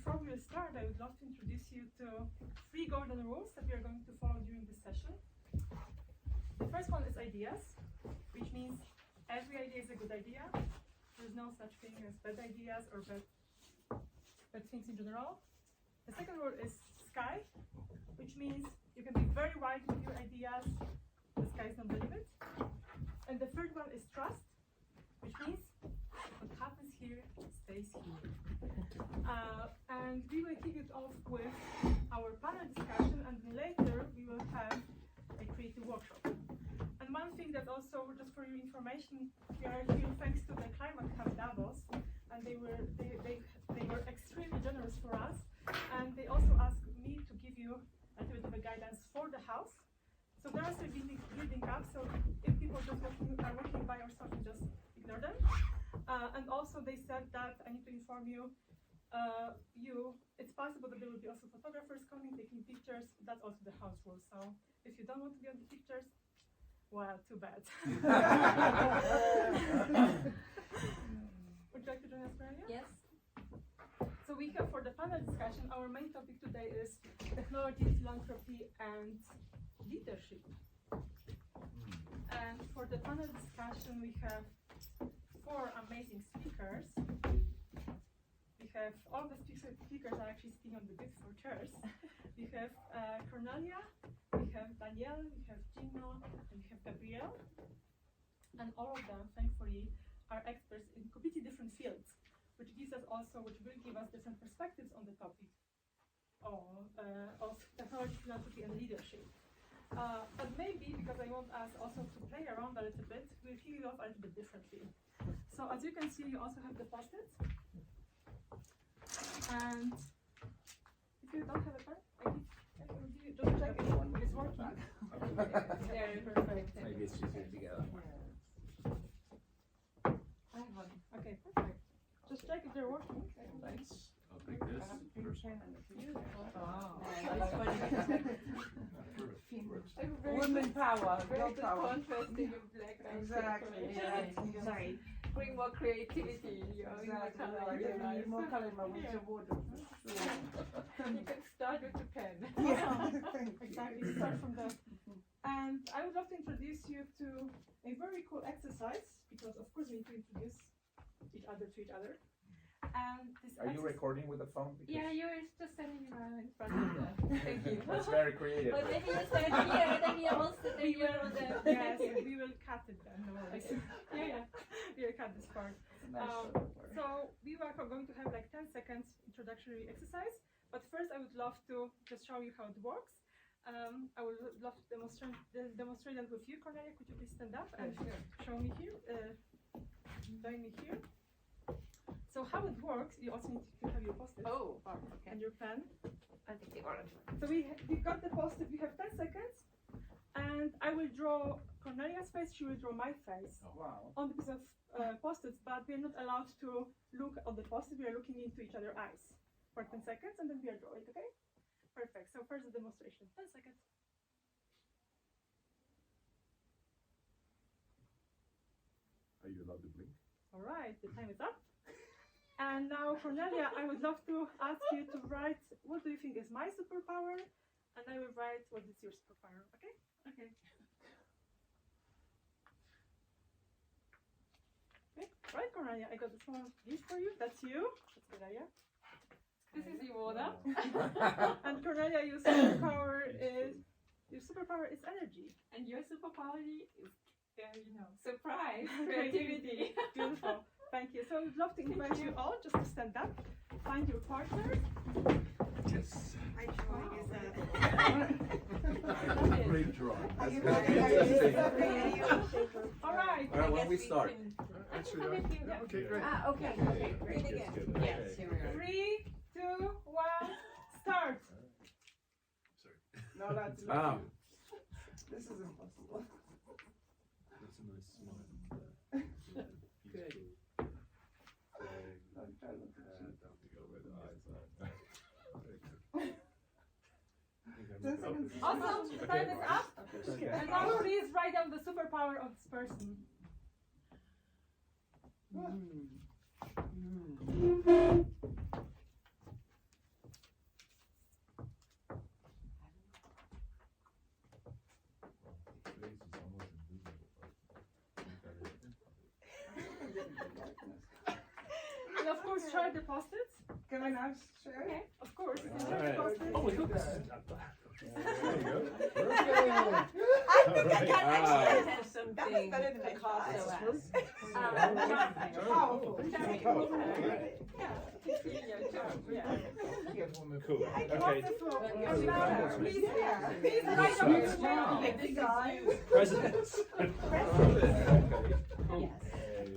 before we will start, I would love to introduce you to 3 golden rules that we are going to follow during this session. The first one is ideas, which means every idea is a good idea. There's no such thing as bad ideas or bad things in general. The second rule is sky, which means you can be very wide with your ideas. The sky is not the limit. And the third one is trust, which means what happens here stays here. And we will kick it off with our panel discussion, and later we will have a creative workshop. And one thing that also, just for your information, we are here thanks to the Climate Hub Davos, and they were extremely generous for us, and they also asked me to give you a little bit of a guidance for the house. So there are still building up, so if people just are walking by or something, just ignore them. And also they said that I need to inform you, it's possible that there will be also photographers coming, taking pictures. That's also the house rule. So if you don't want to be on the pictures, well, too bad. Would you like to join us, Maria? Yes. So we have, for the panel discussion, our main topic today is technology, philanthropy, and leadership. And for the panel discussion, we have 4 amazing speakers. We have all the speakers are actually sitting on the beautiful chairs. We have Cornelia, we have Danielle, we have Gino, and we have Gabrielle. And all of them, thankfully, are experts in completely different fields, which will give us different perspectives on the topic of technology, philanthropy, and leadership. But maybe, because I want us also to play around a little bit, we'll kick it off a little bit differently. So as you can see, you also have the post-its. And if you don't have a pen, I can give you, just check if it's working. Very perfect. Maybe it's easier together. I have one. Okay, perfect. Just check if they're working. Thanks. I'll take this first. Women power, girl power. Contrasting in black. Exactly. Yeah. Sorry. Bring more creativity. Exactly. More color in my winter wardrobe. You can start with the pen. Exactly. Start from there. And I would love to introduce you to a very cool exercise, because of course we need to introduce each other to each other. And this Are you recording with the phone? Because Yeah, you're just standing around in front of them. Thank you. that's very creative. But maybe you stand here, and then you also then you know the. Yes, we will cut it then. No worries. Yeah. We will cut this part. So we are going to have like 10 seconds introductory exercise. But first, I would love to just show you how it works. I would love to demonstrate that with you, Cornelia. Could you please stand up and show me here? Join me here. So how it works, you also need to have your post-it Okay. and your pen. I think the orange one. So we got the post-it, we have 10 seconds, and I will draw Cornelia's face, she will draw my face on the piece of post-its, but we are not allowed to look at the post-it, we are looking into each other's eyes for 10 seconds, and then we are drawing, okay? Perfect, so first the demonstration, 10 seconds. Are you allowed to blink? All right, the time is up. And now, Cornelia, I would love to ask you to write, what do you think is my superpower? And I will write, what is your superpower, okay? Okay. Okay, right, Cornelia, I got this one gift for you. That's you. That's Cornelia. This is Iwona. And Cornelia, your superpower is energy. And your superpower is, surprise, creativity. Beautiful. Thank you. So I would love to invite you all just to stand up, find your partner. Yes. My drawing is Great drawing. Are you That's ready? All right. All right, when we start. Okay, great. Okay, great. Yes, here we are. 3, 2, 1, start. No, that's Ah. This is impossible. That's a nice smile. Good. I'm trying not to cheat. Don't go where the eyes are. 10 seconds. Awesome. Time is up. Okay. And now please write down the superpower of this person. And of course, share the post-its. Can I now share? Okay. Of course, you can All share the right. post-its. Oh, look, this is there you go. I think I can Ah. actually Has something That's better than I thought. Picasso asked. Powerful. Cool. Wonderful. Okay. Wonderful. He's here. Please What's write that? down your name. Okay, this is you. Presidents. Yes.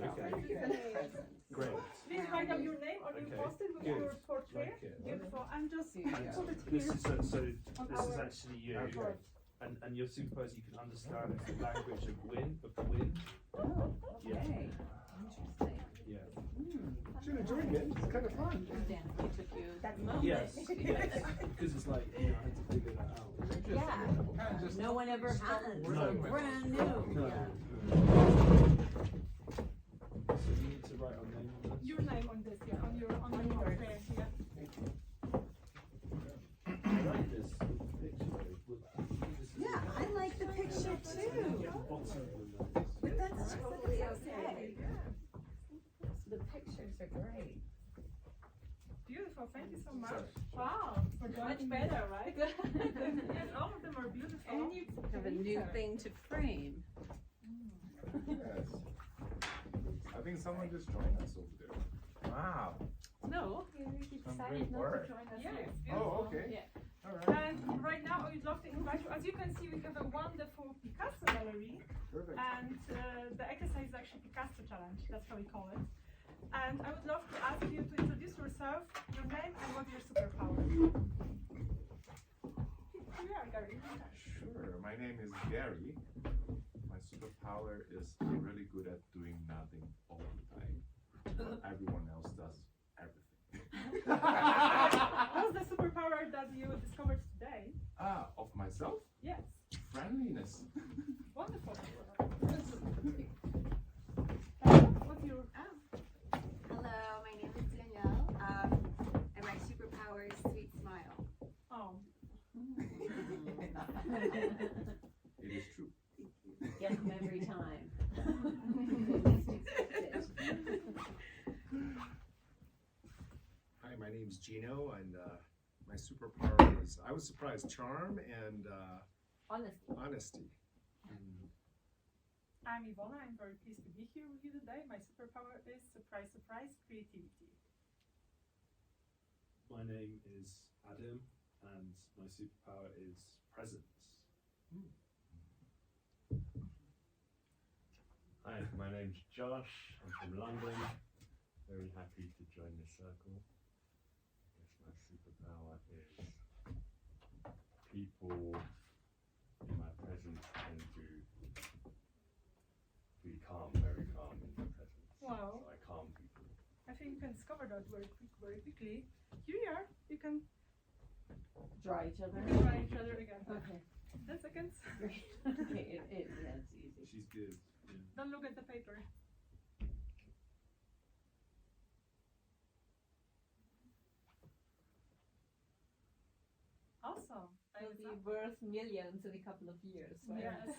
Okay. Great. Please write down your name on your Okay, post-it with good. your portrait. Like it. Beautiful. And just Yeah. put it This here. is so On this is our actually you, Okay. and your superpowers you can understand the language of wind, of the wind. Oh, Yeah. okay. Interesting. Yeah. Should enjoying it. It's kind of fun. Dan, it took you that moment. Yes. Yes. Because it's like I had to figure that out. Yeah. No one ever has. No. Brand new. No. Yeah. So you need to write our name on this. Your name on this, yeah, on your portrait, yeah. I like this picture though. This is Yeah, I like the picture too. the bottom of the nose. But that's totally okay. The pictures are great. Beautiful. Thank you so much. Sorry. Wow. For Much joining me. better, right? Yes, all of them are beautiful. And you have a new thing to frame. Yes. I think someone just joined us over there. Wow. No, he Some decided great not work. to join us. Yes. Yes, beautiful. Oh, okay. Yeah. All right. And right now, I would love to invite you. As you can see, we have a wonderful Picasso gallery, Perfect. and the exercise is actually Picasso challenge. That's how we call it. And I would love to ask you to introduce yourself, your name, and what your superpower. Here you are, Gary. Sure. My name is Gary. My superpower is I'm really good at doing nothing all the time. Everyone else does everything. What's the superpower that you discovered today? Of myself? Yes. Friendliness. Wonderful. What's your Hello, my name is Danielle, and my superpower is sweet smile. oh? It is true. Get them every time. Hi, my name's Gino, and my superpower is, I was surprised, charm and Honestly. honesty. I'm Ivona. I'm very pleased to be here with you today. My superpower is surprise, surprise, creativity. My name is Adam, and my superpower is presence. Hi, my name's Josh. I'm from London. Very happy to join the circle. I guess my superpower is people in my presence tend to be calm, very calm in my presence. Wow. So I calm people. I think you can discover that very quickly. Here you are. You can Draw each other. try each other again. Okay. 10 seconds. Great. Okay, yeah, it's easy. She's good. Yeah. Don't look at the paper. Awesome. It'll be worth millions in a couple of years, right? Yes.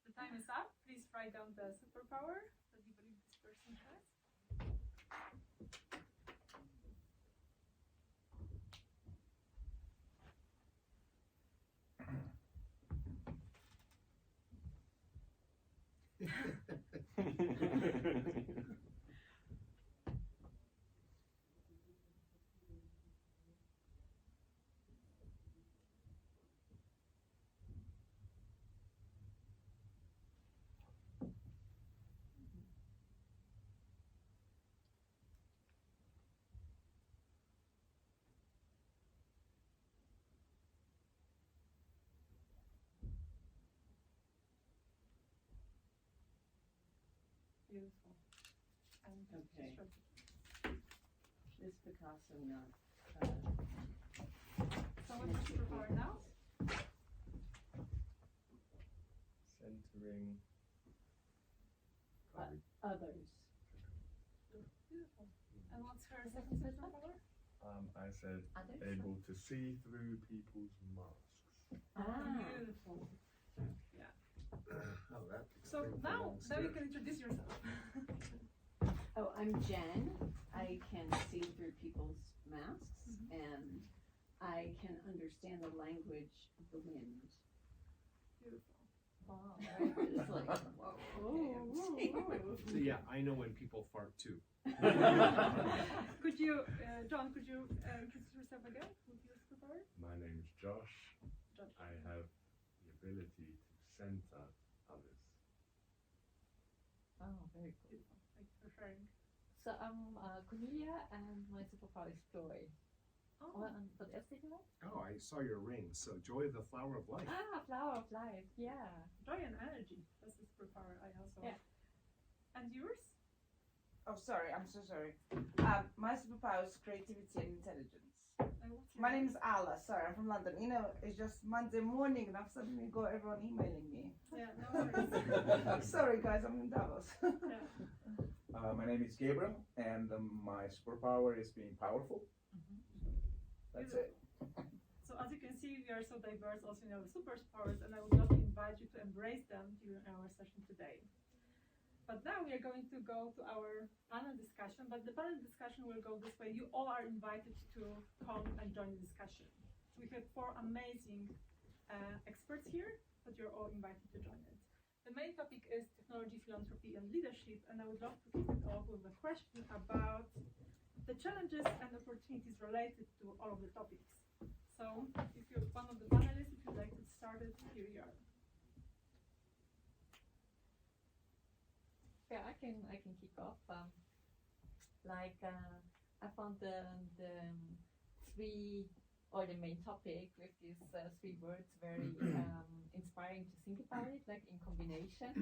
The time is up. Please write down the superpower that you believe this person has. Beautiful. And Okay. just This Picasso not. so what's the superpower now? Centering. Others. Beautiful. And what's her second superpower? I said Others? able to see through people's masks. Ah. Beautiful. Yeah. Oh, that So explains the now long you stare. can introduce yourself. Oh, I'm Jen. I can see through people's masks and I can understand the language of the wind. Beautiful. Wow, right? It's like, whoa, okay. So yeah, I know when people fart too. Could you, John, could you introduce yourself again? Who's your superpower? My name is Josh. John. I have the ability to center others. Oh, very cool. Beautiful. Thank you for sharing. So I'm Cornelia and my superpower is joy. Oh, What else did you like? Oh, I saw your ring. So joy, the flower of life. Ah, flower of life, yeah. joy and energy. That's the superpower I also Yeah. And yours? Oh, sorry, I'm so sorry. My superpower is creativity and intelligence. What's your My name is Ala. Sorry, I'm from London. You know, it's just Monday morning and I've suddenly got everyone emailing me. Yeah, no worries. Sorry, guys, I'm in Davos. Yeah. My name is Gabriel, and my superpower is being powerful. That's it. So as you can see, we are so diverse also in our superpowers, and I would love to invite you to embrace them during our session today. But now we are going to go to our panel discussion, but the panel discussion will go this way. You all are invited to come and join the discussion. We have 4 amazing experts here, but you're all invited to join it. The main topic is technology, philanthropy, and leadership, and I would love to kick it off with a question about the challenges and opportunities related to all of the topics. So, if you're one of the panelists, if you'd like to start it, here you are. Yeah, I can kick off. I found the 3 or the main topic with these 3 words very inspiring to think about it, like in combination.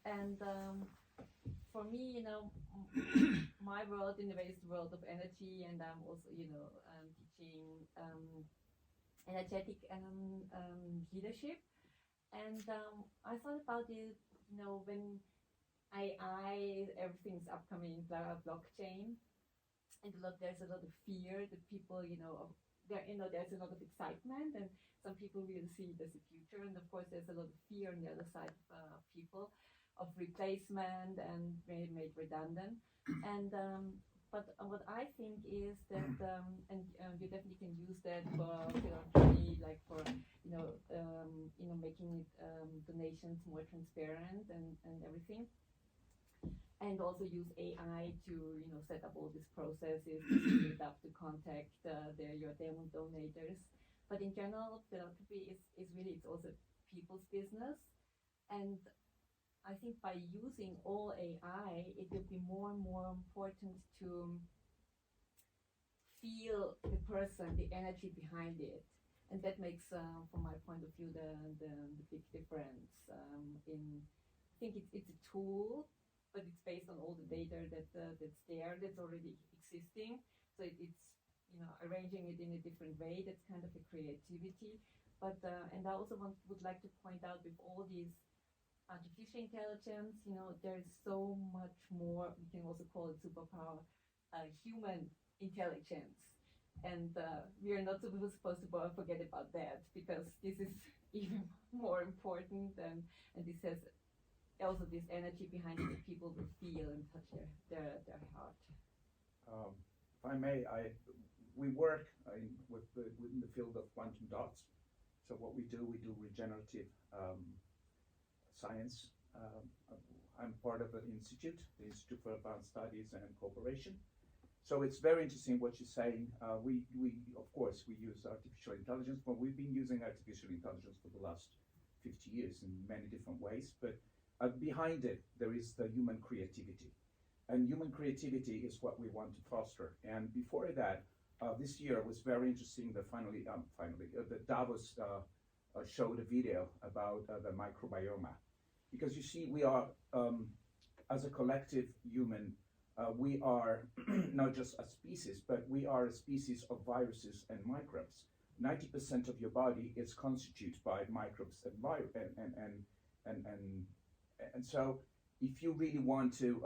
And for me, you know, my world in a way is the world of energy, and I'm also, you know, teaching energetic leadership. And I thought about it, you know, when AI, everything's upcoming, blockchain, and there's a lot of fear that people, you know, there's a lot of excitement, and some people really see it as a future, and of course there's a lot of fear on the other side of people, of replacement and made redundant. And but what I think is that, and you definitely can use that for philanthropy, like for making it donations more transparent and everything. And also use AI to, you know, set up all these processes, to speed up to contact your donors. But in general, philanthropy is really, it's also people's business. And I think by using all AI, it will be more and more important to feel the person, the energy behind it. And that makes, from my point of view, the big difference. I think it's a tool, but it's based on all the data that's there, that's already existing. So it's, you know, arranging it in a different way. That's kind of a creativity. But and I also would like to point out, with all these artificial intelligence, you know, there is so much more. We can also call it superpower, human intelligence. And we are not supposed to forget about that, because this is even more important, and this has also this energy behind it that people will feel and touch their heart. If I may, we work within the field of quantum dots. So what we do regenerative science. I'm part of an institute, the Institute for Advanced Studies and Cooperation. So it's very interesting what you're saying. We of course we use artificial intelligence, but we've been using artificial intelligence for the last 50 years in many different ways. But behind it, there is the human creativity, and human creativity is what we want to foster. And before that, this year was very interesting. The Davos showed a video about the microbiome, because you see, we are as a collective human. We are not just a species, but we are a species of viruses and microbes. 90% of your body is constituted by microbes and so if you really want to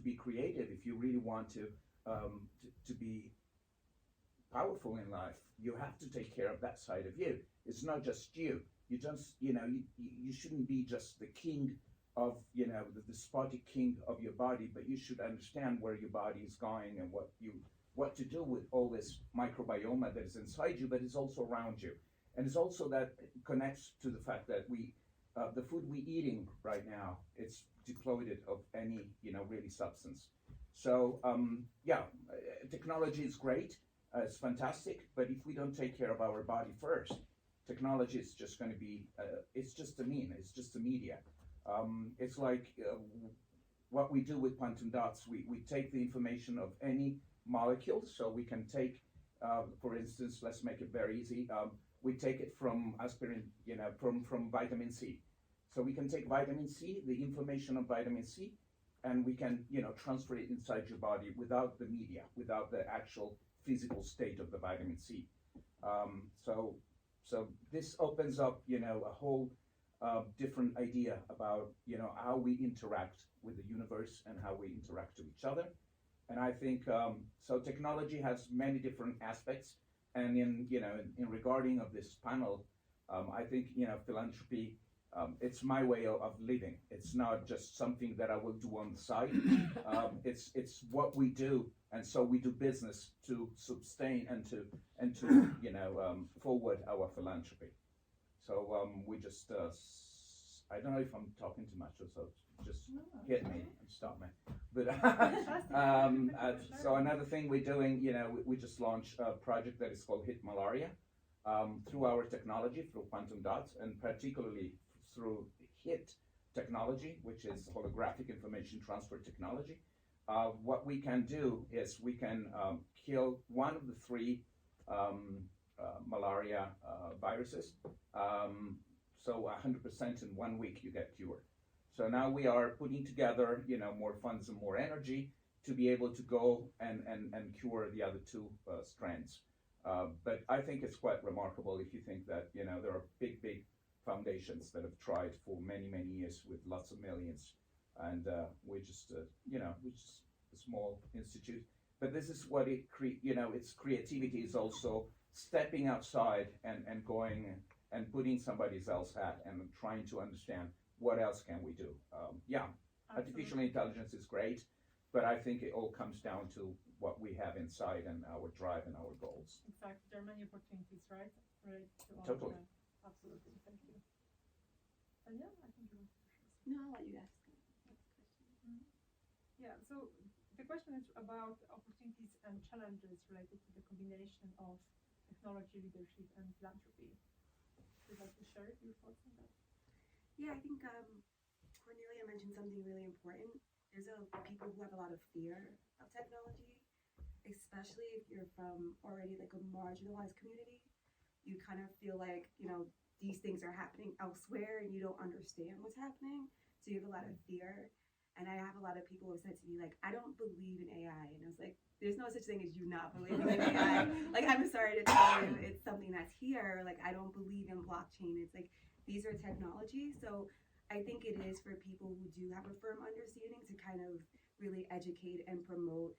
be creative, if you really want to be powerful in life, you have to take care of that side of you. It's not just you. You just, you shouldn't be just the king of, the despotic king of your body, but you should understand where your body is going and what to do with all this microbiome that is inside you, but it's also around you. And it's also that connects to the fact that the food we're eating right now, it's depleted of any, really substance. So, technology is great, it's fantastic, but if we don't take care of our body first, technology is just going to be, it's just it's just a media. It's like what we do with quantum dots. We take the information of any molecule, so we can take, for instance, let's make it very easy, we take it from aspirin, from vitamin C. So we can take vitamin C, the information of vitamin C, and we can, transfer it inside your body without the media, without the actual physical state of the vitamin C. So this opens up, a whole different idea about, how we interact with the universe and how we interact with each other. And I think, so technology has many different aspects. And in regarding of this panel, I think, philanthropy, it's my way of living. It's not just something that I will do on the side. It's what we do, and so we do business to sustain and to forward our philanthropy. So we just I don't know if I'm talking too much, so just hit me and stop me. But so another thing we're doing, we just launched a project that is called Hit Malaria through our technology, through quantum dots, and particularly through HIT technology, which is holographic information transfer technology. What we can do is we can kill one of the three malaria viruses. So 100% in 1 week you get cured. So now we are putting together, more funds and more energy to be able to go and cure the other two strands. But I think it's quite remarkable if you think that, there are big foundations that have tried for many years with lots of millions, and we're just we're just a small institute. But this is what its creativity is also stepping outside and going and putting somebody else's hat and trying to understand what else can we do. Artificial intelligence is great, but I think it all comes down to what we have inside and our drive and our goals. Exactly, there are many opportunities, right? Right. To all Totally. of them. Absolutely. Thank you. And yeah, I think you want to share. No, I'll let you ask the next question. Yeah, so the question is about opportunities and challenges related to the combination of technology, leadership, and philanthropy. Would you like to share your thoughts on that? Yeah, I think Cornelia mentioned something really important. There's people who have a lot of fear of technology, especially if you're from already like a marginalized community. You kind of feel like, these things are happening elsewhere and you don't understand what's happening. So you have a lot of fear. And I have a lot of people who have said to me, like, I don't believe in AI. And I was like, there's no such thing as you not believing in AI. Like, I'm sorry to tell you, it's something that's here. Like, I don't believe in blockchain. It's like, these are technology. So I think it is for people who do have a firm understanding to kind of really educate and promote,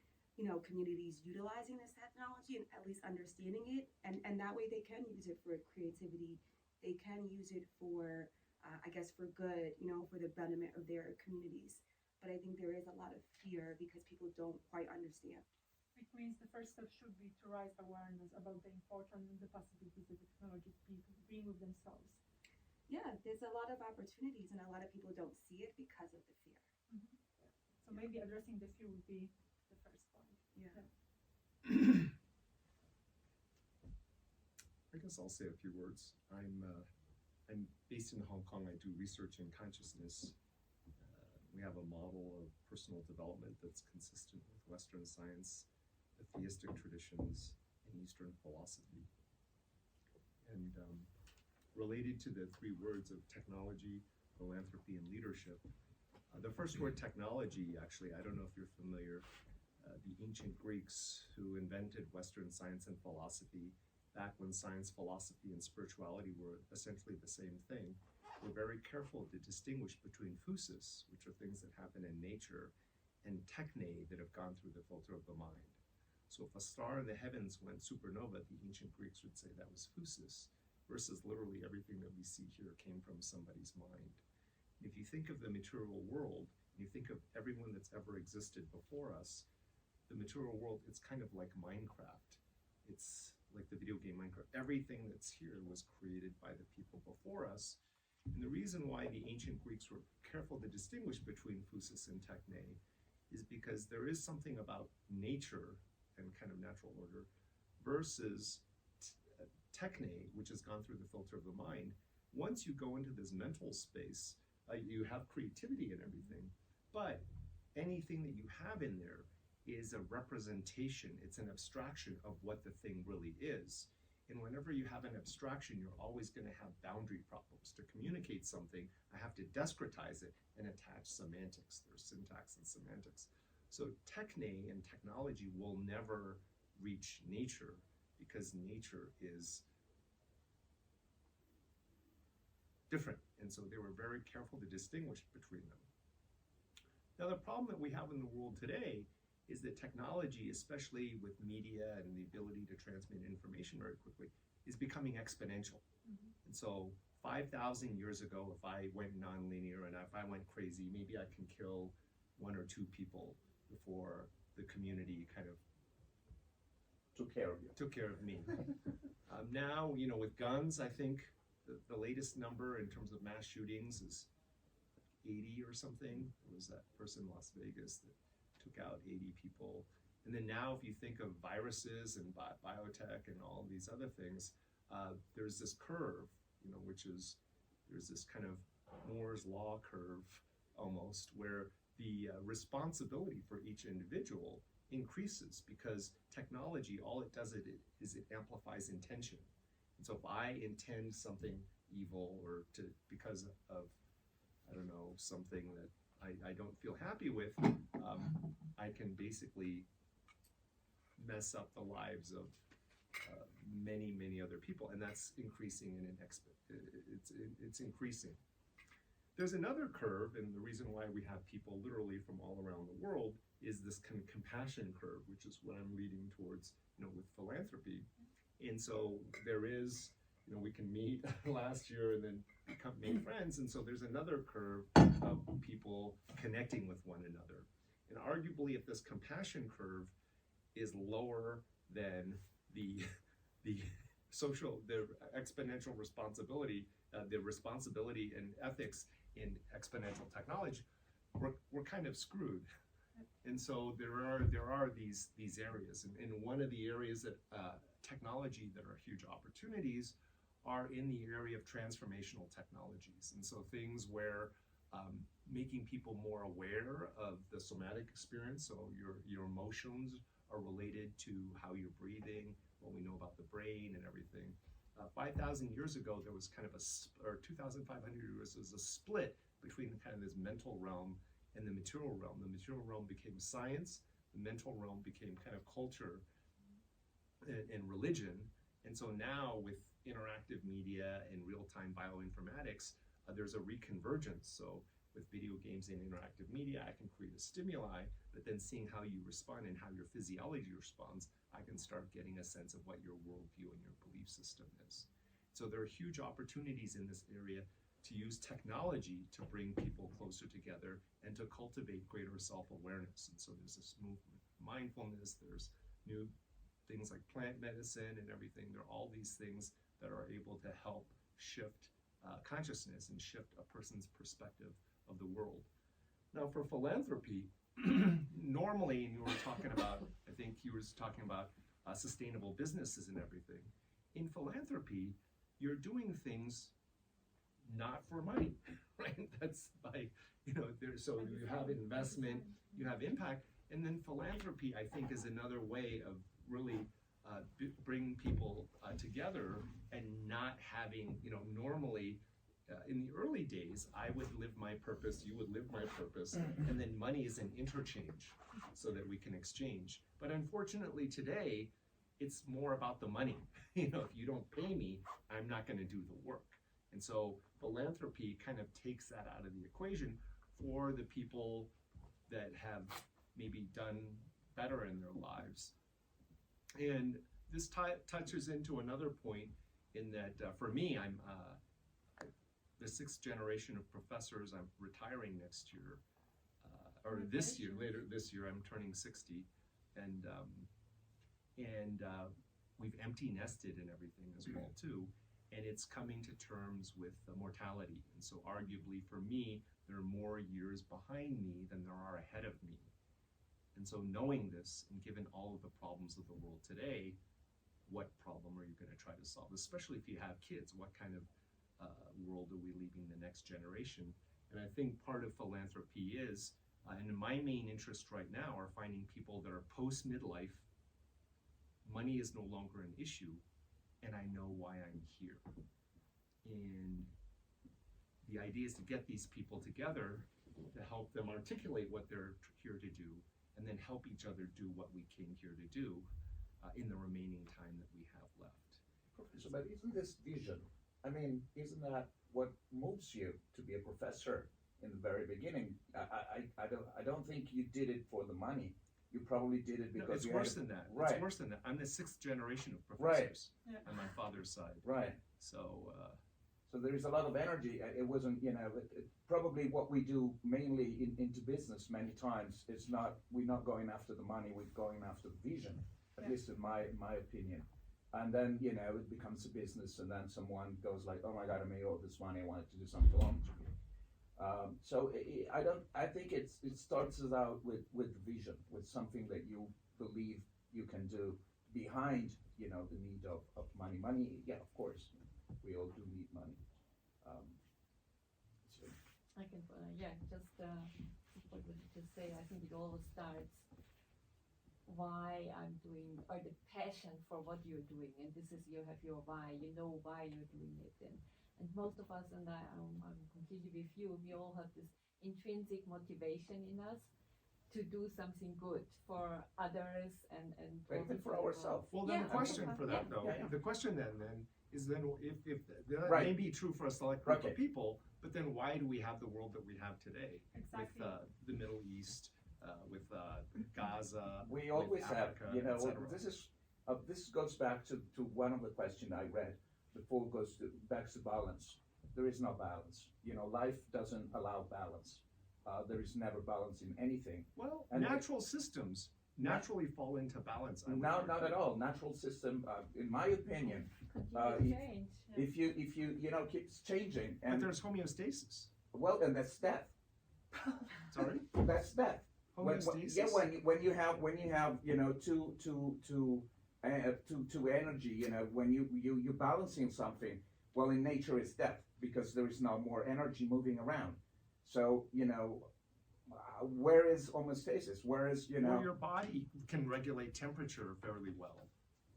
communities utilizing this technology and at least understanding it. And that way they can use it for creativity. They can use it for, I guess, for good, for the betterment of their communities. But I think there is a lot of fear because people don't quite understand. Which means the first step should be to raise awareness about the importance and the possibilities that technologies bring with themselves. Yeah, there's a lot of opportunities and a lot of people don't see it because of the fear. Mm-hmm. So maybe addressing the fear would be the first point. Yeah. I guess I'll say a few words. I'm based in Hong Kong. I do research in consciousness. We have a model of personal development that's consistent with Western science, the theistic traditions, and Eastern philosophy. And related to the three words of technology, philanthropy, and leadership, the first word, technology, actually, I don't know if you're familiar, the ancient Greeks who invented Western science and philosophy, back when science, philosophy, and spirituality were essentially the same thing, were very careful to distinguish between physis, which are things that happen in nature, and techne, that have gone through the filter of the mind. So if a star in the heavens went supernova, the ancient Greeks would say that was phusis, versus literally everything that we see here came from somebody's mind. If you think of the material world, and you think of everyone that's ever existed before us, the material world, it's kind of like Minecraft. It's like the video game Minecraft. Everything that's here was created by the people before us. And the reason why the ancient Greeks were careful to distinguish between phusis and techne is because there is something about nature and kind of natural order versus techne, which has gone through the filter of the mind. Once you go into this mental space, you have creativity and everything, but anything that you have in there is a representation, it's an abstraction of what the thing really is. And whenever you have an abstraction, you're always going to have boundary problems. To communicate something, I have to discretize it and attach semantics. There's syntax and semantics. So techne and technology will never reach nature because nature is different. And so they were very careful to distinguish between them. Now, the problem that we have in the world today is that technology, especially with media and the ability to transmit information very quickly, is becoming exponential. And so 5,000 years ago, if I went nonlinear and if I went crazy, maybe I can kill 1 or 2 people before the community kind of Took care of you. took care of me. Now, you know, with guns, I think the latest number in terms of mass shootings is 80 or something. There was that person in Las Vegas that took out 80 people. And then now, if you think of viruses and biotech and all these other things, there's this curve, you know, which is, there's this kind of Moore's law curve almost, where the responsibility for each individual increases because technology, all it does is it amplifies intention. And so if I intend something evil or because of, I don't know, something that I don't feel happy with, I can basically mess up the lives of many, many other people, and that's increasing in it's increasing. There's another curve, and the reason why we have people literally from all around the world is this kind of compassion curve, which is what I'm leading towards, you know, with philanthropy. And so there is, you know, we can meet last year and then make friends, and so there's another curve of people connecting with one another. And arguably, if this compassion curve is lower than the exponential responsibility, the responsibility and ethics in exponential technology, we're kind of screwed. And so there are these areas, and one of the areas that technology that are huge opportunities are in the area of transformational technologies. And so things where making people more aware of the somatic experience, so your emotions are related to how you're breathing, what we know about the brain and everything. 5,000 years ago, there was kind of or 2,500 years, there was a split between kind of this mental realm and the material realm. The material realm became science, the mental realm became kind of culture and religion. And so now with interactive media and real-time bioinformatics, there's a reconvergence. So with video games and interactive media, I can create a stimuli, but then seeing how you respond and how your physiology responds, I can start getting a sense of what your worldview and your belief system is. So there are huge opportunities in this area to use technology to bring people closer together and to cultivate greater self-awareness. And so there's this movement, mindfulness, there's new things like plant medicine and everything. There are all these things that are able to help shift consciousness and shift a person's perspective of the world. Now for philanthropy, normally, and you were talking about, I think you were talking about sustainable businesses and everything. In philanthropy, you're doing things not for money, right? That's like, you know, so you have investment, you have impact, and then philanthropy, I think, is another way of really bringing people together and not having, you know, normally, in the early days, I would live my purpose, you would live my purpose, and then money is an interchange so that we can exchange. But unfortunately today, it's more about the money. You know, if you don't pay me, I'm not going to do the work. And so philanthropy kind of takes that out of the equation for the people that have maybe done better in their lives. And this touches into another point in that for me, I'm the 6th generation of professors. I'm retiring next year, or this year. Later this year, I'm turning 60, and we've empty nested and everything as well too. And it's coming to terms with mortality. And so arguably for me, there are more years behind me than there are ahead of me. And so knowing this, and given all of the problems of the world today, what problem are you going to try to solve? Especially if you have kids, what kind of world are we leaving the next generation? And I think part of philanthropy is, and my main interest right now are finding people that are post-midlife. Money is no longer an issue, and I know why I'm here. And the idea is to get these people together to help them articulate what they're here to do, and then help each other do what we came here to do in the remaining time that we have left. Professor, but isn't this vision? I mean, isn't that what moves you to be a professor in the very beginning? I don't think you did it for the money. You probably did it because no, it's you worse had than that. Right. It's worse than that. I'm the 6th generation of professors on my father's side. Right. So. So there is a lot of energy. It wasn't, probably what we do mainly into business many times is we're not going after the money, we're going after the vision, at least in my opinion. And then, it becomes a business, and then someone goes like, oh my God, I made all this money, I wanted to do some philanthropy. So I think it starts us out with vision, with something that you believe you can do behind, the need of money. Money, yeah, of course. We all do need money. So. I can, just what would you just say? I think it all starts why I'm doing, or the passion for what you're doing, and this is, you have your why, you know why you're doing it, and most of us, and I'm completely with you, we all have this intrinsic motivation in us to do something good for others and even for ourselves. Well, then the question for that though, the question then is then if that may be true for a select group of people, but then why do we have the world that we have today with the Middle East, with Gaza? We always have, Africa, this goes back to one of the questions I read before. It goes back to balance. There is no balance. Life doesn't allow balance. There is never balance in anything. Well, and natural systems naturally fall into balance. No, not at all. Natural system, in my opinion, if you keeps changing, and but there's homeostasis. Well, and that's death. Sorry, that's death. Homeostasis. When you have two energy, when you're balancing something. Well, in nature, it's death because there is no more energy moving around. So where is homeostasis? Where is Well, your body can regulate temperature fairly well.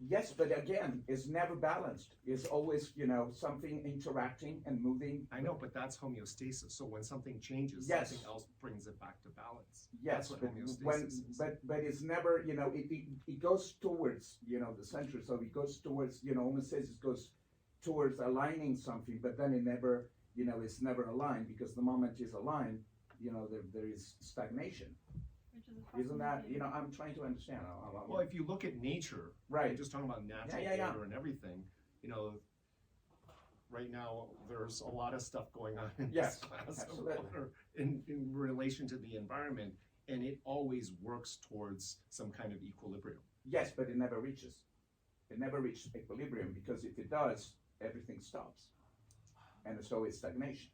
Yes, but again, it's never balanced. It's always, something interacting and moving. I know, but that's homeostasis. So when something changes, something else brings it back to balance. Yes, that's what but homeostasis is. But it's never, it goes towards, the center. So it goes towards, homeostasis goes towards aligning something, but then it never, it's never aligned, because the moment it's aligned, there is stagnation. Isn't that, I'm trying to understand. Well, if you look at nature, right? Just talking about natural order and everything, right now there's a lot of stuff going on in this class of water in relation to the environment, and it always works towards some kind of equilibrium. Yes, but it never reaches. It never reaches equilibrium, because if it does, everything stops, and so it's stagnation.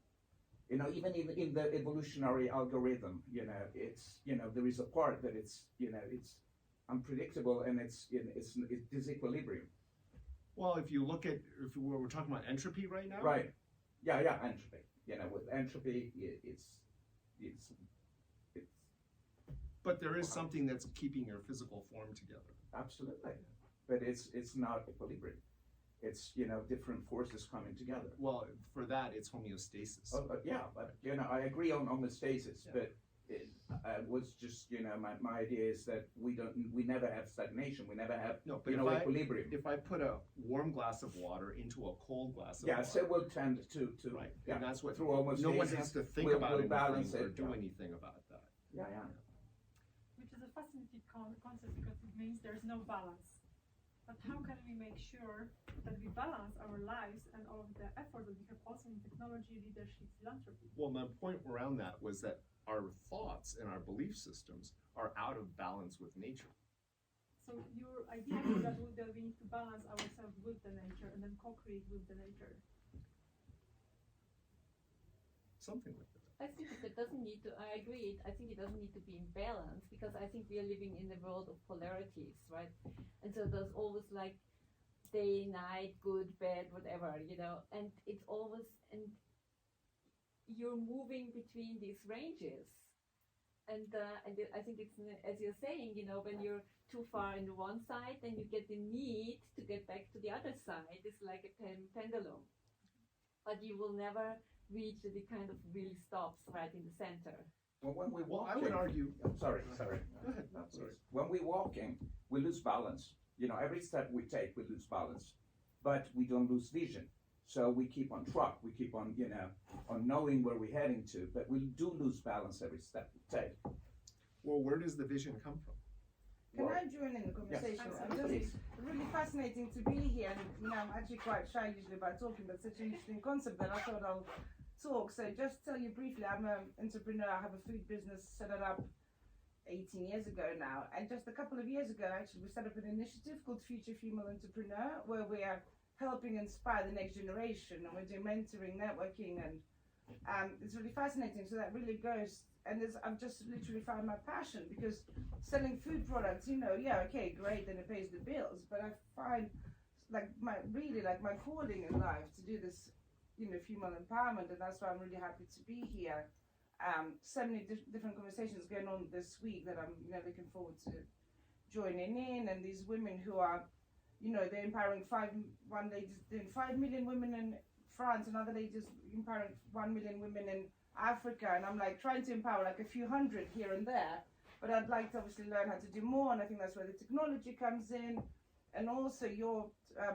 Even in the evolutionary algorithm, it's, there is a part that it's unpredictable, and it's disequilibrium. Well, if we're talking about entropy right now. Right. Yeah, entropy. With entropy, it's. But there is something that's keeping your physical form together. Absolutely, but it's not equilibrium. It's, different forces coming together. Well, for that, it's homeostasis. Yeah, but, I agree on homeostasis, but it was just, my idea is that we never have stagnation, we never have, equilibrium. If I put a warm glass of water into a cold glass of water. So we'll tend to. Right, yeah, and that's what, through homeostasis, no one has to think about we'll balance anything or it, do anything about that. Yeah. Which is a fascinating concept, because it means there's no balance. but how can we make sure that we balance our lives and all of the effort that we have also in technology, leadership, philanthropy? Well, my point around that was that our thoughts and our belief systems are out of balance with nature. So your idea is that we need to balance ourselves with the nature and then co-create with the nature. Something like that. I think it doesn't need to, I agree, I think it doesn't need to be in balance because I think we are living in a world of polarities, right? And so there's always like day, night, good, bad, whatever, you know, and it's always, and you're moving between these ranges. And I think it's, as you're saying, you know, when you're too far in the one side, then you get the need to get back to the other side. It's like a pendulum. But you will never reach that it kind of really stops right in the center. Well, when we Well, walk, I would argue. Sorry. Go ahead. No, Sorry. When we're walking, we lose balance. You know, every step we take, we lose balance, but we don't lose vision. So we keep on track. We keep on, you know, on knowing where we're heading to, but we do lose balance every step we take. Well, where does the vision come from? Can Well, I join in the conversation? Yes, I'm just really fascinating to be here, and you know, I'm actually quite shy usually about talking, but such an interesting concept that I thought I'll talk. So just tell you briefly, I'm an entrepreneur. I have a food business, set it up 18 years ago now, and just a couple of years ago, actually, we set up an initiative called Future Female Entrepreneur, where we are helping inspire the next generation, and we're doing mentoring, networking, and it's really fascinating. So that really goes, and I've just literally found my passion, because selling food products, you know, yeah, okay, great, then it pays the bills, but I find like my calling in life to do this, you know, female empowerment, and that's why I'm really happy to be here. So many different conversations going on this week that I'm, you know, looking forward to joining in, and these women who are, you know, they're empowering one lady's doing 5 million women in France, another lady's empowering 1 million women in Africa, and I'm like trying to empower like a few hundred here and there, but I'd like to obviously learn how to do more, and I think that's where the technology comes in, and also your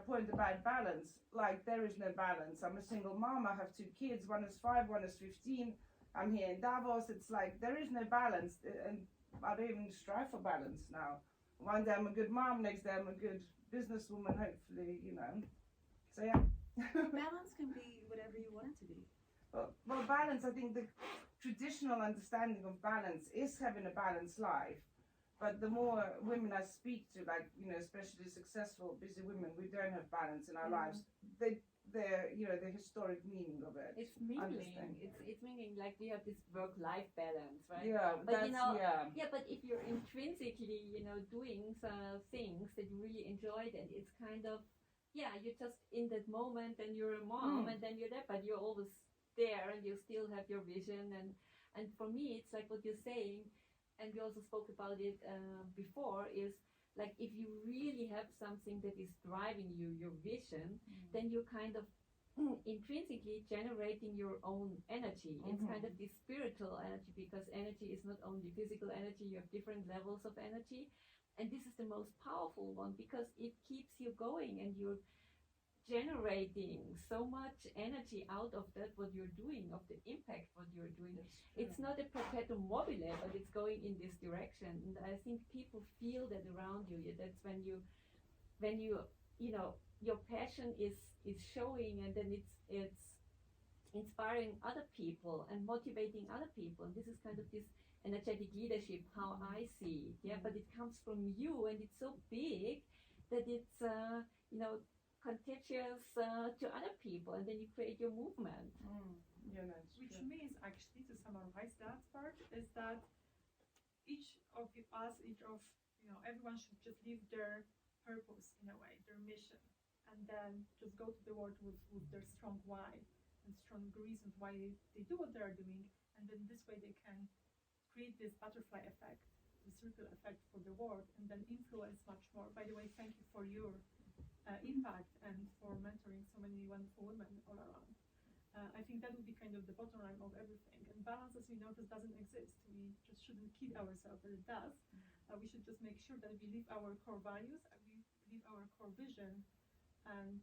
point about balance, like there is no balance. I'm a single mom, I have 2 kids, one is 5, one is 15, I'm here in Davos, it's like there is no balance, and I don't even strive for balance now. One day I'm a good mom, next day I'm a good businesswoman, hopefully, you know. So yeah. Balance can be whatever you want it to be. Well, balance, I think the traditional understanding of balance is having a balanced life. But the more women I speak to, like, you know, especially successful, busy women, we don't have balance in our lives. They're, you know, the historic meaning of it. It's meaning. It's meaning like we have this work-life balance, right? Yeah, but that's, you know, yeah. But if you're intrinsically, you know, doing things that you really enjoy, then it's kind of, yeah, you're just in that moment, and you're a mom, and then you're there, but you're always there, and you still have your vision, and for me, it's like what you're saying, and we also spoke about it before, is like if you really have something that is driving you, your vision, then you're kind of intrinsically generating your own energy. It's kind of this spiritual energy, because energy is not only physical energy, you have different levels of energy, and this is the most powerful one, because it keeps you going, and you're generating so much energy out of that, what you're doing, of the impact what you're doing. It's not a perpetuum mobile, but it's going in this direction, and I think people feel that around you. That's when you you know, your passion is showing, and then it's inspiring other people and motivating other people, and this is kind of this energetic leadership, how I see it. Yeah, but it comes from you, and it's so big that it's you know, contagious to other people, and then you create your movement. Yeah, that's Which true. means, actually, to summarize that part, is that each of us, you know, everyone should just live their purpose in a way, their mission, and then just go to the world with their strong why and strong reasons why they do what they are doing, and then this way they can create this butterfly effect, the circle effect for the world, and then influence much more. By the way, thank you for your impact and for mentoring so many wonderful women all around. I think that would be kind of the bottom line of everything. And balance, as we know, just doesn't exist. We just shouldn't kid ourselves that it does. We should just make sure that we live our core values, and we live our core vision, and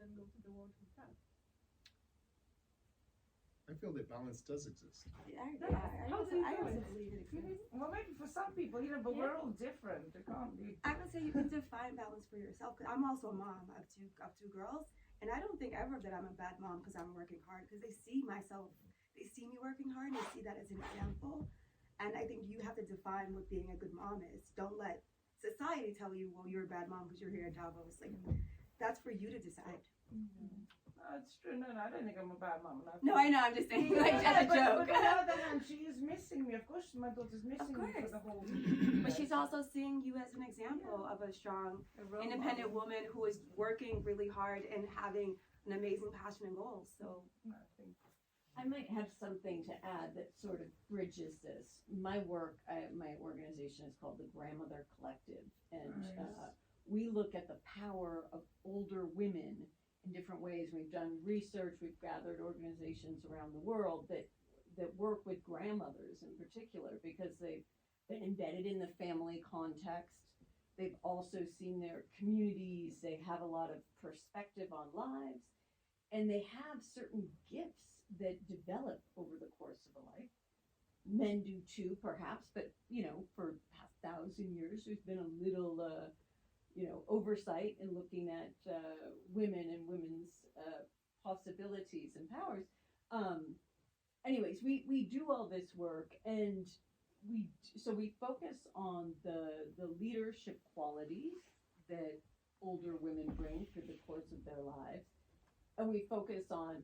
then go to the world with that. I feel that balance does exist. I also believe it exists. Well, maybe for some people, you know, but we're all different. It can't be. I would say you can define balance for yourself. Cause I'm also a mom. I have two girls, and I don't think ever that I'm a bad mom because I'm working hard. Because they see me working hard, and they see that as an example. And I think you have to define what being a good mom is. Don't let society tell you, well, you're a bad mom because you're here at Davos. Like, that's for you to decide. It's true. No, I don't think I'm a bad mom. No, I know. I'm just saying, like, as a joke. But on the other hand, she is missing me. Of course, my daughter's missing me for the whole week. But she's also seeing you as an example of a strong, independent woman who is working really hard and having an amazing passion and goals. So I might have something to add that sort of bridges this. My work, my organization is called the Grandmother Collective, and we look at the power of older women in different ways. We've done research, we've gathered organizations around the world that work with grandmothers in particular because they've been embedded in the family context. They've also seen their communities, they have a lot of perspective on lives, and they have certain gifts that develop over the course of a life. Men do too, perhaps, but for past 1,000 years, there's been a little, oversight in looking at women and women's possibilities and powers. Anyways, we do all this work, and we focus on the leadership qualities that older women bring through the course of their lives, and we focus on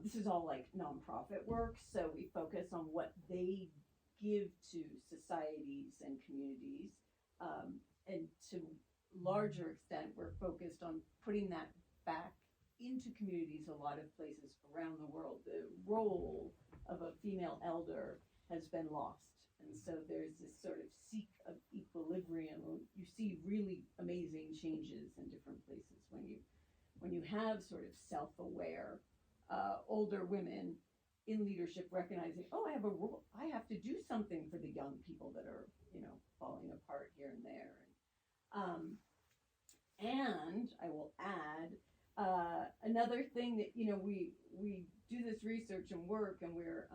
this is all like nonprofit work, so we focus on what they give to societies and communities, and to larger extent, we're focused on putting that back into communities. A lot of places around the world, the role of a female elder has been lost, and so there's this sort of seek of equilibrium. You see really amazing changes in different places when you have sort of self-aware older women in leadership recognizing, oh, I have a role, I have to do something for the young people that are, falling apart here and there. And I will add another thing that, we do this research and work, and we're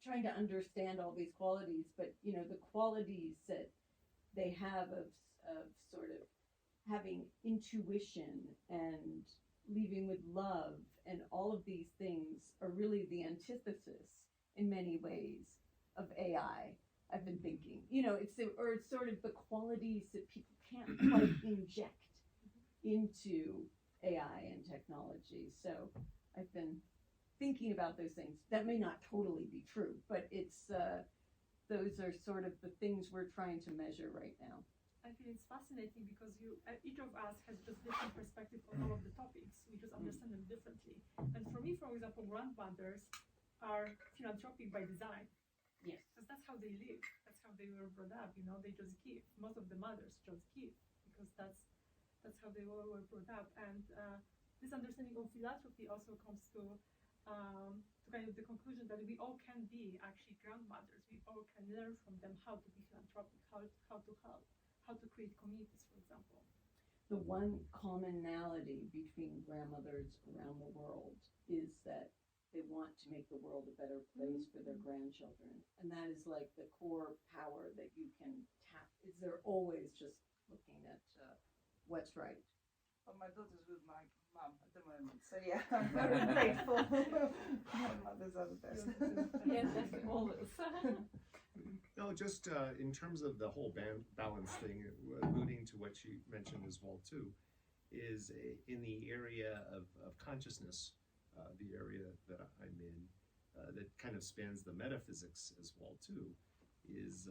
trying to understand all these qualities, but, the qualities that they have of sort of having intuition and leaving with love and all of these things are really the antithesis in many ways of AI. I've been thinking, it's sort of the qualities that people can't quite inject into AI and technology. So I've been thinking about those things. That may not totally be true, but it's those are sort of the things we're trying to measure right now. I feel it's fascinating because each of us has just different perspective on all of the topics. We just understand them differently. And for me, for example, grandmothers are philanthropic by design. Yes. Because that's how they live. That's how they were brought up. They just give. Most of the mothers just give because that's how they were brought up. And this understanding of philanthropy also comes to kind of the conclusion that we all can be actually grandmothers. We all can learn from them how to be philanthropic, how to help, how to create communities, for example. The one commonality between grandmothers around the world is that they want to make the world a better place for their grandchildren. And that is like the core power that you can tap. Is they're always just looking at what's right. Well, my daughter's with my mum at the moment, so yeah, I'm very grateful. My mothers are the best. Yes, that's always. No, just in terms of the whole balance thing, alluding to what you mentioned as well too, is in the area of consciousness, the area that I'm in, that kind of spans the metaphysics as well too, is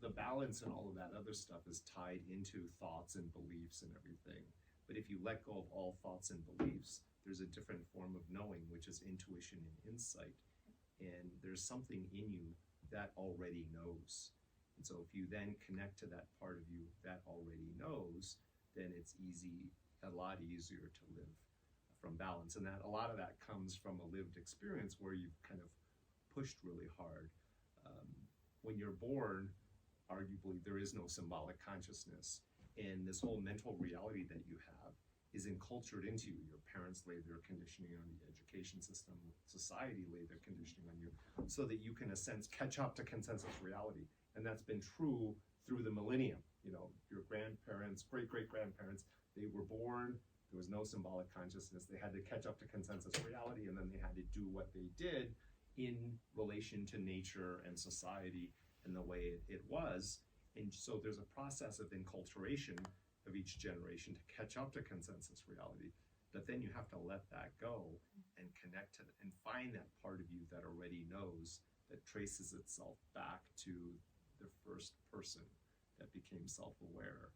the balance and all of that other stuff is tied into thoughts and beliefs and everything. But if you let go of all thoughts and beliefs, there's a different form of knowing, which is intuition and insight. And there's something in you that already knows. And so if you then connect to that part of you that already knows, then it's a lot easier to live from balance. And that a lot of that comes from a lived experience where you've kind of pushed really hard. When you're born, arguably there is no symbolic consciousness. And this whole mental reality that you have is encultured into you. Your parents lay their conditioning on the education system, society lay their conditioning on you, so that you can, in a sense, catch up to consensus reality. And that's been true through the millennium. You know, your grandparents, great-great-grandparents, they were born, there was no symbolic consciousness, they had to catch up to consensus reality, and then they had to do what they did in relation to nature and society and the way it was. And so there's a process of enculturation of each generation to catch up to consensus reality. But then you have to let that go and connect to and find that part of you that already knows, that traces itself back to the first person that became self-aware.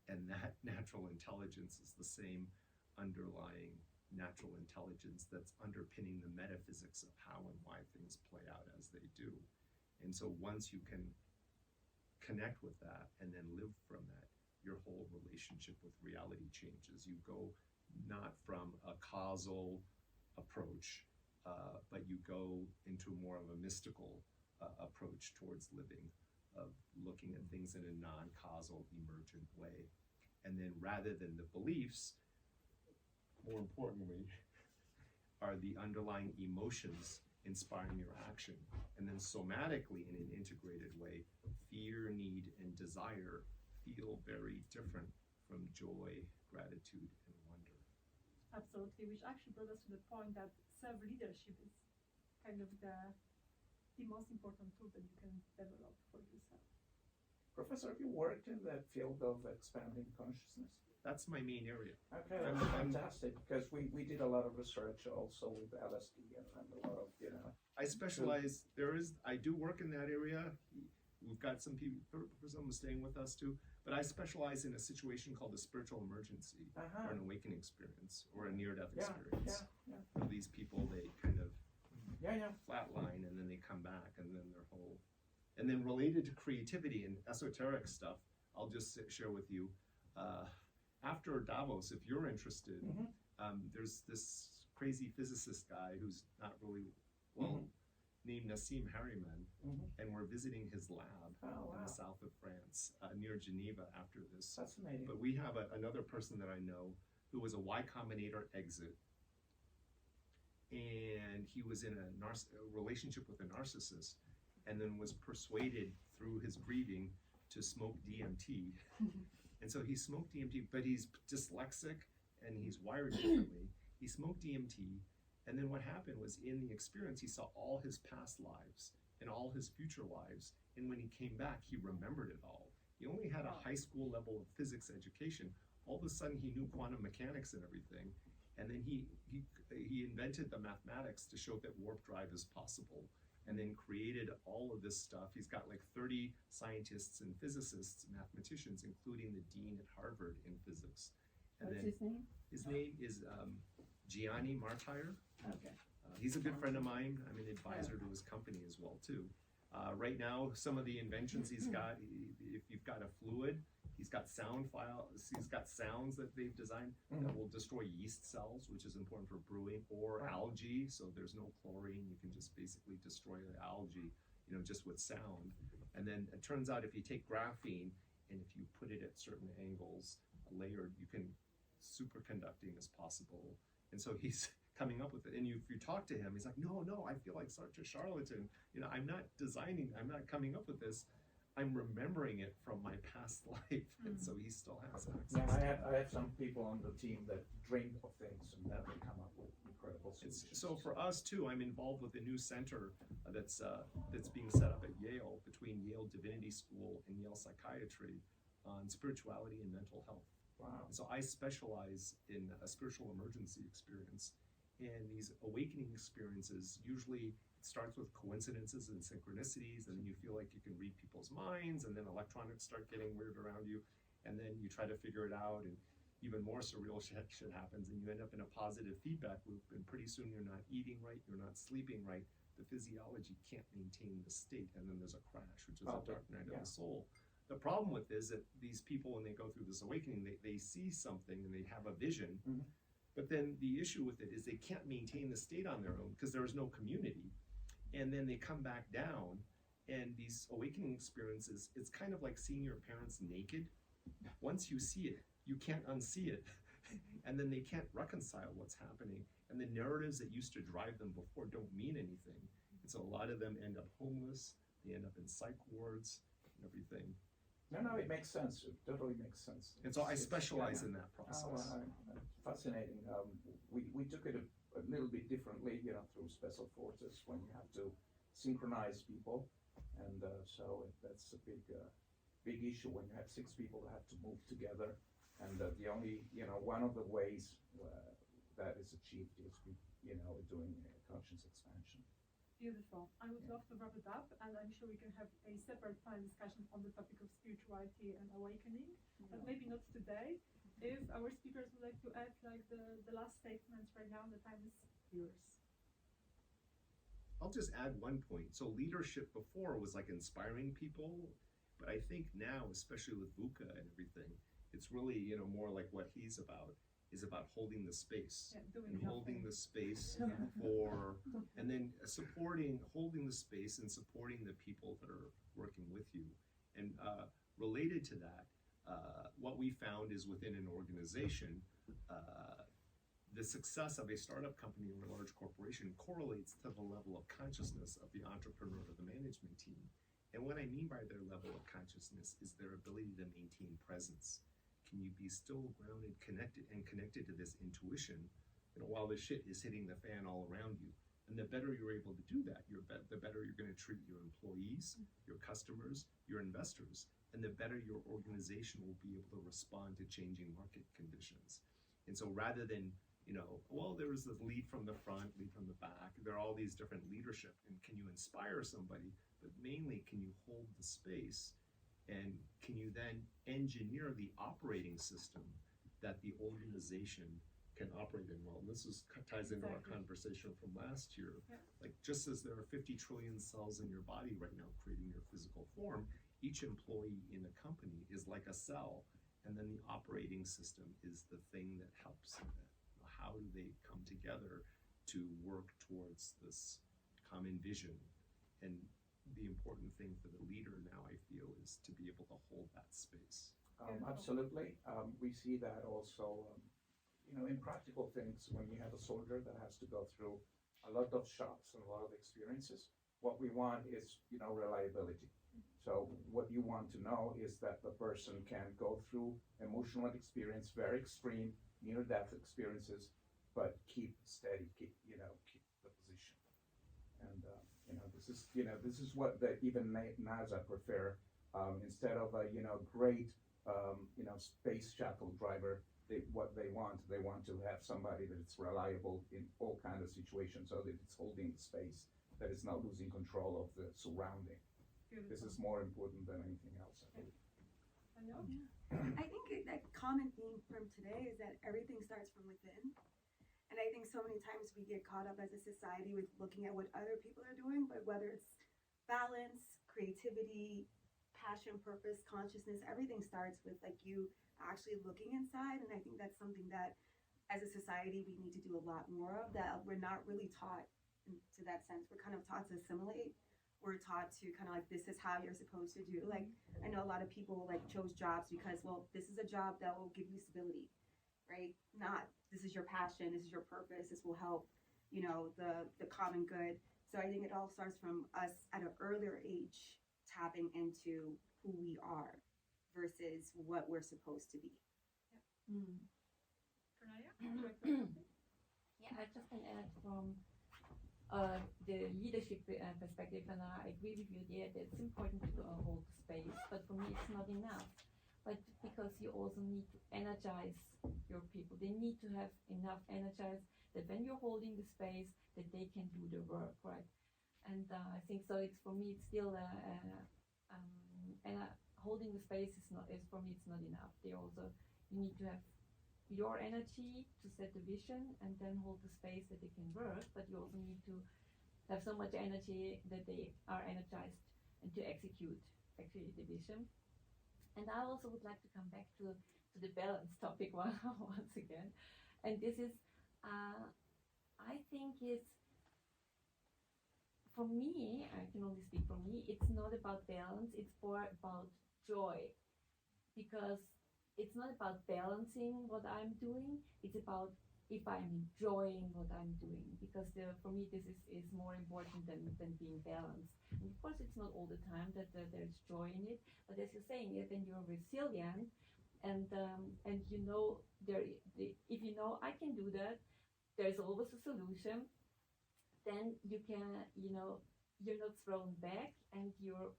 And that natural intelligence is the same underlying natural intelligence that's underpinning the metaphysics of how and why things play out as they do. And so once you can connect with that and then live from that, your whole relationship with reality changes. You go not from a causal approach, but you go into more of a mystical approach towards living, of looking at things in a non-causal, emergent way. And then rather than the beliefs, more importantly, are the underlying emotions inspiring your action. And then somatically, in an integrated way, fear, need, and desire feel very different from joy, gratitude, and wonder. Absolutely, which actually brought us to the point that self-leadership is kind of the most important tool that you can develop for yourself. Professor, have you worked in that field of expanding consciousness? That's my main area. Okay, that's fantastic, because we did a lot of research also with LSD and a lot of, you know. I specialize, I do work in that area. We've got some people, some staying with us too, but I specialize in a situation called a spiritual emergency, or an awakening experience, or a near-death experience. For these people, they kind of flatline, and then they come back, and then their whole, and then related to creativity and esoteric stuff, I'll just share with you, after Davos, if you're interested, there's this crazy physicist guy who's not really well, named Nassim Harriman, and we're visiting his lab in the south of France, near Geneva after this. Fascinating. But we have another person that I know who was a Y Combinator exit, and he was in a relationship with a narcissist, and then was persuaded through his grieving to smoke DMT. And so he smoked DMT, but he's dyslexic and he's wired differently. He smoked DMT, and then what happened was, in the experience, he saw all his past lives and all his future lives, and when he came back, he remembered it all. He only had a high school level of physics education. All of a sudden, he knew quantum mechanics and everything, and then he invented the mathematics to show that warp drive is possible, and then created all of this stuff. He's got like 30 scientists and physicists, mathematicians, including the dean at Harvard in physics. And What's his name? His name is Gianni Martire. Okay. He's a good friend of mine. I'm an advisor to his company as well too. Right now, some of the inventions he's got, if you've got a fluid, he's got sounds that they've designed that will destroy yeast cells, which is important for brewing, or algae, so there's no chlorine. You can just basically destroy the algae, just with sound. And then it turns out, if you take graphene and if you put it at certain angles, layered, superconducting is possible. And so he's coming up with it. And if you talk to him, he's like, no, I feel like such a charlatan. I'm not coming up with this. I'm remembering it from my past life. And so he still has access. Yeah, I have some people on the team that dream of things and then they come up with incredible solutions. So for us too, I'm involved with a new center that's being set up at Yale, between Yale Divinity School and Yale Psychiatry, on spirituality and mental health. Wow. So I specialize in a spiritual emergency experience, and these awakening experiences usually starts with coincidences and synchronicities, and then you feel like you can read people's minds, and then electronics start getting weird around you, and then you try to figure it out, and even more surreal shit happens, and you end up in a positive feedback loop, and pretty soon you're not eating right, you're not sleeping right, the physiology can't maintain the state, and then there's a crash, which is a dark night of the soul. The problem with is that these people, when they go through this awakening, they see something and they have a vision, but then the issue with it is they can't maintain the state on their own because there is no community. And then they come back down, and these awakening experiences, it's kind of like seeing your parents naked. Once you see it, you can't unsee it. and then they can't reconcile what's happening, and the narratives that used to drive them before don't mean anything. And so a lot of them end up homeless, they end up in psych wards and everything. No, it makes sense. It totally makes sense. And so I It's- specialize yeah. in that process. Fascinating. We took it a little bit differently, through special forces when you have to synchronize people, and so that's a big issue when you have 6 people that have to move together, and the only, one of the ways that is achieved is, doing conscious expansion. Beautiful. I would love to wrap it up, and I'm sure we can have a separate panel discussion on the topic of spirituality and awakening, but maybe not today. If our speakers would like to add like the last statements right now, the time is yours. I'll just add one point. So leadership before was like inspiring people, but I think now, especially with VUCA and everything, it's really, more like what he's about, is about holding the space. Yeah, doing And holding nothing. the space and then holding the space and supporting the people that are working with you. And related to that, what we found is within an organization, the success of a startup company or a large corporation correlates to the level of consciousness of the entrepreneur or the management team. And what I mean by their level of consciousness is their ability to maintain presence. Can you be still grounded, connected to this intuition, while the shit is hitting the fan all around you? And the better you're able to do that, the better you're going to treat your employees, your customers, your investors, and the better your organization will be able to respond to changing market conditions. And so rather than, there was the lead from the front, lead from the back, there are all these different leadership, and can you inspire somebody, but mainly can you hold the space, and can you then engineer the operating system that the organization can operate in well? And this ties into our conversation from last year. Yeah. Like, just as there are 50 trillion cells in your body right now creating your physical form, each employee in a company is like a cell, and then the operating system is the thing that helps in that. How do they come together to work towards this common vision? And the important thing for the leader now, I feel, is to be able to hold that space. Absolutely. We see that also, in practical things, when you have a soldier that has to go through a lot of shocks and a lot of experiences, what we want is, reliability. So what you want to know is that the person can go through emotional experience, very extreme, near-death experiences, but keep steady, keep the position. And this is what even NASA prefer. Instead of a great space shuttle driver, what they want to have somebody that's reliable in all kinds of situations, so that it's holding the space, that it's not losing control of the surrounding. Beautiful. This is more important than anything else, I believe. Anya? I think a common theme from today is that everything starts from within. And I think so many times we get caught up as a society with looking at what other people are doing, but whether it's balance, creativity, passion, purpose, consciousness, everything starts with like you actually looking inside. And I think that's something that as a society we need to do a lot more of, that we're not really taught to that sense. We're kind of taught to assimilate. We're taught to kind of like, this is how you're supposed to do. Like, I know a lot of people like chose jobs because, well, this is a job that will give you stability, right? Not, this is your passion, this is your purpose, this will help, the common good. So I think it all starts from us at an earlier age tapping into who we are versus what we're supposed to be. Pranaya, would you like to add something? Yeah, I just can add from the leadership perspective, and I agree with you there that it's important to hold the space, but for me it's not enough. But because you also need to energize your people. They need to have enough energized that when you're holding the space, that they can do the work, right? And I think so. It's for me, it's still holding the space is for me, it's not enough. They also, you need to have your energy to set the vision and then hold the space that they can work, but you also need to have so much energy that they are energized and to execute actually the vision. And I also would like to come back to the balance topic once again. And this is, I think it's, for me, I can only speak for me, it's not about balance, it's more about joy. Because it's not about balancing what I'm doing. It's about if I'm enjoying what I'm doing, because for me this is more important than being balanced. And of course, it's not all the time that there's joy in it. But as you're saying, when you're resilient and you know if you know I can do that, there's always a solution. Then you can, you're not thrown back, and you're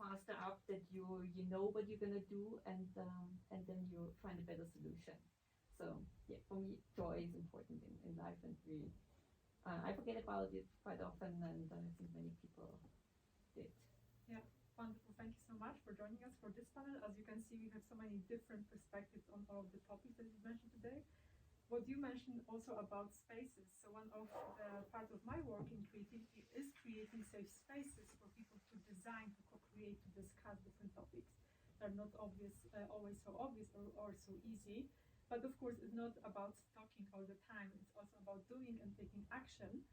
faster up that you know what you're gonna do, and then you find a better solution. So yeah, for me, joy is important in life, and I forget about it quite often, and I think many people did. Yeah, wonderful. Thank you so much for joining us for this panel. As you can see, we have so many different perspectives on all of the topics that you mentioned today. What you mentioned also about spaces. So one of the parts of my work in creativity is creating safe spaces for people to design, to co-create, to discuss different topics. They're not always so obvious or so easy. But of course, it's not about talking all the time. It's also about doing and taking action.